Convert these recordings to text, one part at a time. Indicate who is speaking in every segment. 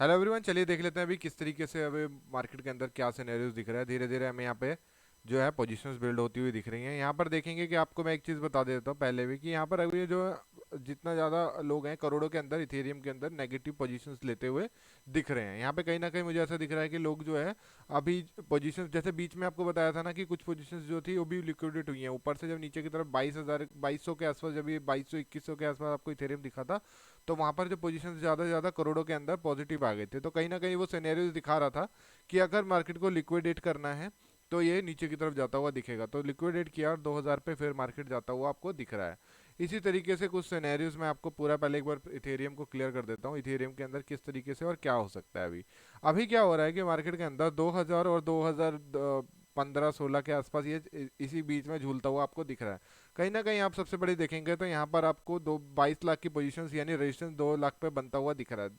Speaker 1: Hello everyone, चलिए देख लेते हैं अभी किस तरीके से अभी मार्केट के अंदर क्या सिनेरियोज दिख रहा है। धीरे धीरे हमें यहाँ पे जो है पोजीशंस बिल्ड होती हुई दिख रही हैं। यहाँ पर देखेंगे कि आपको मैं एक चीज़ बता देता हूँ पहले भी कि यहाँ पर अभी जो जितना ज़्यादा लोग हैं करोड़ों के अंदर इथेरियम के अंदर नेगेटिव पोजीशंस लेते हुए दिख रहे हैं। यहाँ पे कहीं ना कहीं मुझे ऐसा दिख रहा है कि लोग जो है अभी पोजीशंस, जैसे बीच में आपको बताया था ना कि कुछ पोजीशंस जो थी वो भी लिक्विडेट हुई हैं। ऊपर से जब नीचे की तरफ 22,000 2200 के आसपास, जब ये 2200 2100 के आसपास आपको इथेरियम दिखा था, तो वहां पर जो पोजीशन ज़्यादा से ज़्यादा करोड़ों के अंदर पॉजिटिव आ गए थे। तो कहीं ना कहीं वो सिनेरियोज दिखा रहा था कि अगर मार्केट को लिक्विडेट करना है तो ये नीचे की तरफ जाता हुआ दिखेगा। तो लिक्विडेट किया और 2000 पे फिर मार्केट जाता हुआ आपको दिख रहा है। इसी तरीके से कुछ सिनेरियोज में आपको पूरा पहले एक बार इथेरियम को क्लियर कर देता हूँ, इथेरियम के अंदर किस तरीके से और क्या हो सकता है। अभी अभी क्या हो रहा है कि मार्केट के अंदर 2000 और 2015-16 के आसपास ये इसी बीच में झूलता हुआ आपको दिख रहा है। कहीं ना कहीं आप सबसे बड़ी देखेंगे तो यहाँ पर आपको 22 लाख की पोजीशन यानी रेजिस्टेंस 2 लाख पे बनता हुआ दिख रहा है।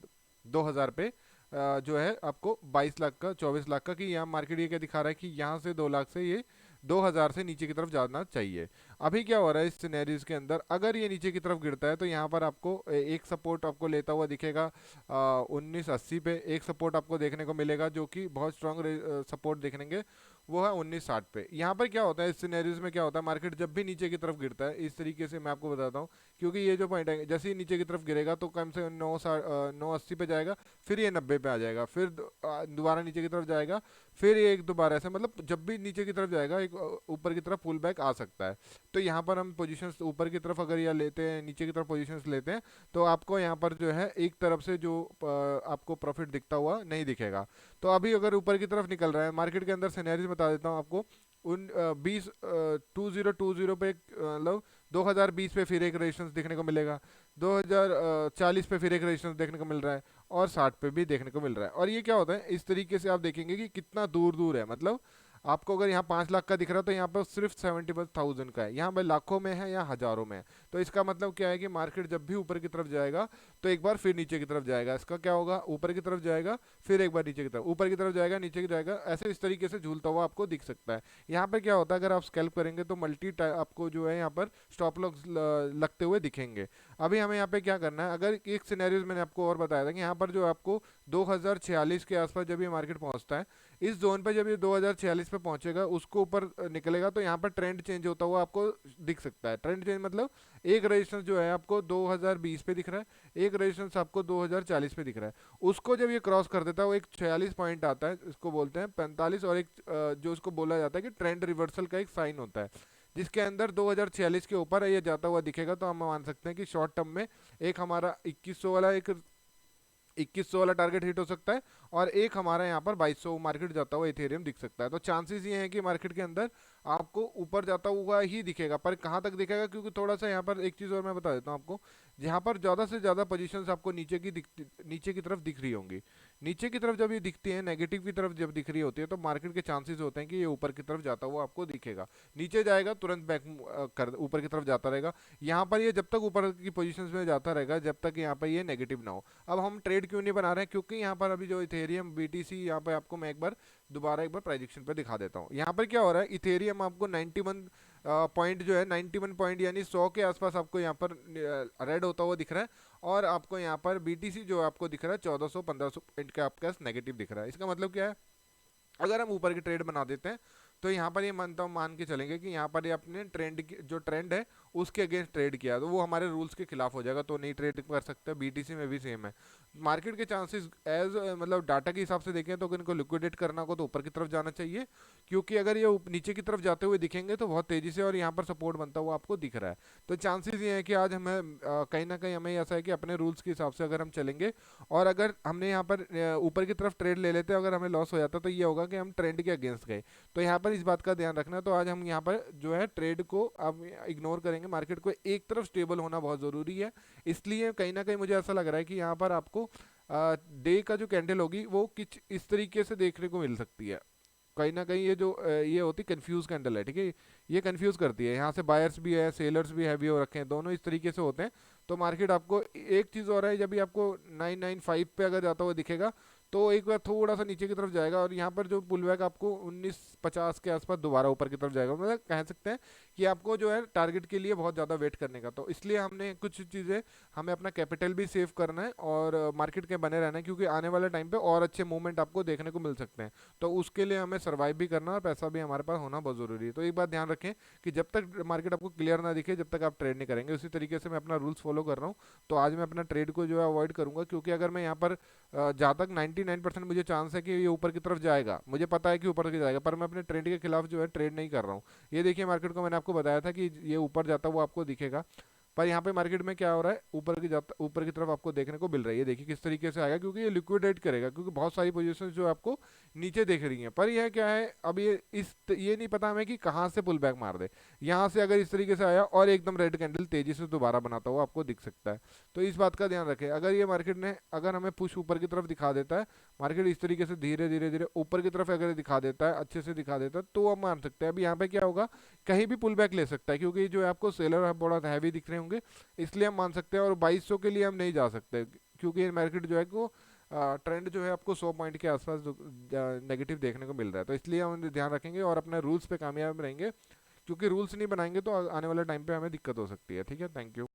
Speaker 1: 2000 पे जो है आपको 22 लाख का 24 लाख का, कि यहाँ मार्केट ये क्या दिखा रहा है कि यहाँ से 2 लाख से ये 2000 से नीचे की तरफ जाना चाहिए। अभी क्या हो रहा है इस सिनेरियोज के अंदर, अगर ये नीचे की तरफ गिरता है तो यहाँ पर आपको एक सपोर्ट आपको लेता हुआ दिखेगा 1980 पे। एक सपोर्ट आपको देखने को मिलेगा जो कि बहुत स्ट्रॉन्ग सपोर्ट देखेंगे, वो है 1960 पे। यहाँ पर क्या होता है इस सिनेरियोज में, क्या होता है मार्केट जब भी नीचे की तरफ गिरता है इस तरीके से मैं आपको बताता हूँ, क्योंकि ये जो पॉइंट है जैसे ही नीचे की तरफ गिरेगा तो कम से 980 पे जाएगा, फिर ये 90 पे आ जाएगा, फिर दोबारा नीचे की तरफ जाएगा, फिर ये एक दोबारा ऐसे, मतलब जब भी नीचे की तरफ जाएगा एक ऊपर की तरफ पुल बैक आ सकता है। तो यहाँ पर हम पोजीशंस ऊपर की तरफ अगर यह लेते हैं, नीचे की तरफ पोजीशंस लेते हैं, तो आपको यहाँ पर जो है एक तरफ से जो आपको प्रॉफिट दिखता हुआ नहीं दिखेगा। तो अभी अगर ऊपर की तरफ निकल रहा है मार्केट के अंदर, सिनेरियोज बता देता हूँ आपको। उन 2020 पे मतलब 2020 पे फिर एक रेजिस्टेंस देखने को मिलेगा, 2040 पे फिर एक रेजिस्टेंस देखने को मिल रहा है, और 60 पे भी देखने को मिल रहा है। और ये क्या होता है इस तरीके से आप देखेंगे कि कितना दूर दूर है। मतलब आपको अगर यहाँ 5 लाख का दिख रहा है तो यहाँ पर सिर्फ 71,000 का है, यहाँ पर लाखों में है या हजारों में है। तो इसका मतलब क्या है कि मार्केट जब भी ऊपर की तरफ जाएगा तो एक बार फिर नीचे की तरफ जाएगा। इसका क्या होगा, ऊपर की तरफ जाएगा फिर एक बार नीचे की तरफ, ऊपर की तरफ जाएगा नीचे की जाएगा, ऐसे इस तरीके से झूलता हुआ आपको दिख सकता है। यहाँ पे क्या होता है, अगर आप स्कैल्प करेंगे तो आपको जो है यहाँ पर स्टॉप लॉस लगते हुए दिखेंगे। अभी हमें यहाँ पे क्या करना है, अगर एक सिनेरियोज मैंने आपको और बताया था कि यहाँ पर जो आपको 2046 के आसपास जब ये मार्केट पहुंचता है, इस जोन पे जब ये 2046 पे पहुंचेगा उसको ऊपर निकलेगा, तो यहाँ पर ट्रेंड चेंज होता हुआ आपको दिख सकता है। ट्रेंड चेंज मतलब एक रेजिस्टेंस जो है आपको 2020 पे दिख रहा है, एक रेजिस्टेंस आपको 2040 पे दिख रहा है। उसको जब ये क्रॉस कर देता है वो एक 46 पॉइंट आता है, इसको बोलते हैं 45, और एक जो इसको बोला जाता है कि ट्रेंड रिवर्सल का एक साइन होता है, जिसके अंदर 2046 के ऊपर ये जाता हुआ दिखेगा। तो हम मान सकते हैं कि शॉर्ट टर्म में एक हमारा 2100 वाला टारगेट हिट हो सकता है, और एक हमारा यहाँ पर 2200 मार्केट जाता हुआ इथेरियम दिख सकता है। तो चांसेस ये हैं कि मार्केट के अंदर आपको ऊपर जाता हुआ ही दिखेगा, पर कहाँ तक दिखेगा, क्योंकि थोड़ा सा यहाँ पर एक चीज़ और मैं बता देता हूँ आपको। जहाँ पर ज़्यादा से ज़्यादा पोजीशंस आपको नीचे की तरफ दिख रही होंगी, नीचे की तरफ जब ये दिखती है, नेगेटिव की तरफ जब दिख रही होती है, तो मार्केट के चांसेस होते हैं कि ये ऊपर की तरफ जाता हुआ आपको दिखेगा। नीचे जाएगा तुरंत बैक कर ऊपर की तरफ जाता रहेगा। यहाँ पर ये जब तक ऊपर की पोजीशंस में जाता रहेगा जब तक यहाँ पर ये नेगेटिव ना हो। अब हम ट्रेड क्यों नहीं बना रहे हैं, क्योंकि यहाँ पर अभी जो इथेरियम बीटीसी, यहाँ पे आपको मैं एक बार दोबारा एक बार प्रेडिक्शन पे दिखा देता हूँ। यहाँ पर क्या हो रहा है, इथेरियम आपको 91 पॉइंट जो है 91 पॉइंट यानी 100 के आसपास आपको यहाँ पर रेड होता हुआ दिख रहा है, और आपको यहाँ पर बीटीसी जो आपको दिख रहा है 1400 1500 पॉइंट का आपके पास नेगेटिव दिख रहा है। इसका मतलब क्या है, अगर हम ऊपर की ट्रेड बना देते हैं तो यहाँ पर ये मानता हूँ, मान के चलेंगे कि यहाँ पर ये अपने ट्रेंड की जो ट्रेंड है उसके अगेंस्ट ट्रेड किया, तो वो हमारे रूल्स के खिलाफ हो जाएगा, तो नहीं ट्रेड कर सकते। बीटीसी में भी सेम है। मार्केट के चांसेस एज मतलब डाटा के हिसाब से देखें तो इनको लिक्विडेट करना हो तो ऊपर की तरफ जाना चाहिए, क्योंकि अगर ये नीचे की तरफ जाते हुए दिखेंगे तो बहुत तेजी से, और यहाँ पर सपोर्ट बनता हुआ आपको दिख रहा है। तो चांसेस ये है कि आज हमें कहीं ना कहीं हमें ऐसा है कि अपने रूल्स के हिसाब से अगर हम चलेंगे, और अगर हमने यहाँ पर ऊपर की तरफ ट्रेड ले लेते हैं, अगर हमें लॉस हो जाता तो ये होगा कि हम ट्रेंड के अगेंस्ट गए। तो यहाँ पर इस बात का ध्यान रखना। तो आज हम यहाँ पर जो है ट्रेड को अब इग्नोर करेंगे, मार्केट को एक तरफ स्टेबल होना बहुत ज़रूरी है। इसलिए कहीं ना कहीं मुझे ऐसा लग रहा है कि यहाँ पर आपको डे का जो कैंडल होगी वो कुछ इस तरीके से देखने को मिल सकती है। कहीं ना कहीं ये जो ये होती कंफ्यूज कैंडल है, ठीक है, ये कंफ्यूज करती है। यहाँ से बायर्स भी है, सेलर्स भी हैवी हो रखे हैं, दोनों इस तरीके से होते हैं। तो मार्केट आपको एक चीज़ और है, जब भी आपको 995 पे अगर जाता हुआ दिखेगा तो एक बार थोड़ा सा नीचे की तरफ जाएगा और यहाँ पर जो पुल बैक आपको 1950 के आसपास दोबारा ऊपर की तरफ जाएगा, मतलब कह सकते हैं कि आपको जो है टारगेट के लिए बहुत ज़्यादा वेट करने का। तो इसलिए हमने कुछ चीज़ें, हमें अपना कैपिटल भी सेव करना है और मार्केट के बने रहना है, क्योंकि आने वाले टाइम पे और अच्छे मूवमेंट आपको देखने को मिल सकते हैं। तो उसके लिए हमें सर्वाइव भी करना और पैसा भी हमारे पास होना बहुत ज़रूरी है। तो एक बात ध्यान रखें कि जब तक मार्केट आपको क्लियर ना दिखे, जब तक आप ट्रेड नहीं करेंगे। उसी तरीके से मैं अपना रूल्स फॉलो कर रहा हूँ। तो आज मैं अपना ट्रेड को जो है अवॉइड करूंगा, क्योंकि अगर मैं यहाँ पर जहाँ तक 99% मुझे चांस है कि ये ऊपर की तरफ जाएगा, मुझे पता है कि ऊपर की जाएगा, पर मैं अपने ट्रेड के खिलाफ जो है ट्रेड नहीं कर रहा हूँ। ये देखिए मार्केट को मैंने आपको बताया था कि ये ऊपर जाता वो आपको दिखेगा, पर यहाँ पे मार्केट में क्या हो रहा है, ऊपर की तरफ आपको देखने को मिल रही है। देखिए किस तरीके से आएगा, क्योंकि ये लिक्विडेट करेगा, क्योंकि बहुत सारी पोजीशन जो आपको नीचे देख रही हैं। पर यह क्या है, अब ये नहीं पता हमें कि कहाँ से पुल बैक मार दे। यहाँ से अगर इस तरीके से आया और एकदम रेड कैंडल तेजी से दोबारा बनाता हुआ आपको दिख सकता है। तो इस बात का ध्यान रखें। अगर ये मार्केट ने, अगर हमें पुश ऊपर की तरफ दिखा देता है, मार्केट इस तरीके से धीरे धीरे धीरे ऊपर की तरफ अगर दिखा देता है, अच्छे से दिखा देता है, तो आप मान सकते हैं। अभी यहाँ पे क्या होगा, कहीं भी पुल बैक ले सकता है, क्योंकि जो है आपको सेलर बड़ा हैवी दिख रहे होंगे, इसलिए हम मान सकते हैं। और 2200 के लिए हम नहीं जा सकते, क्योंकि मार्केट जो है को ट्रेंड जो है आपको 100 पॉइंट के आसपास नेगेटिव देखने को मिल रहा है। तो इसलिए हम ध्यान रखेंगे और अपने रूल्स पे कामयाब रहेंगे, क्योंकि रूल्स नहीं बनाएंगे तो आने वाले टाइम पे हमें दिक्कत हो सकती है। ठीक है, थैंक यू।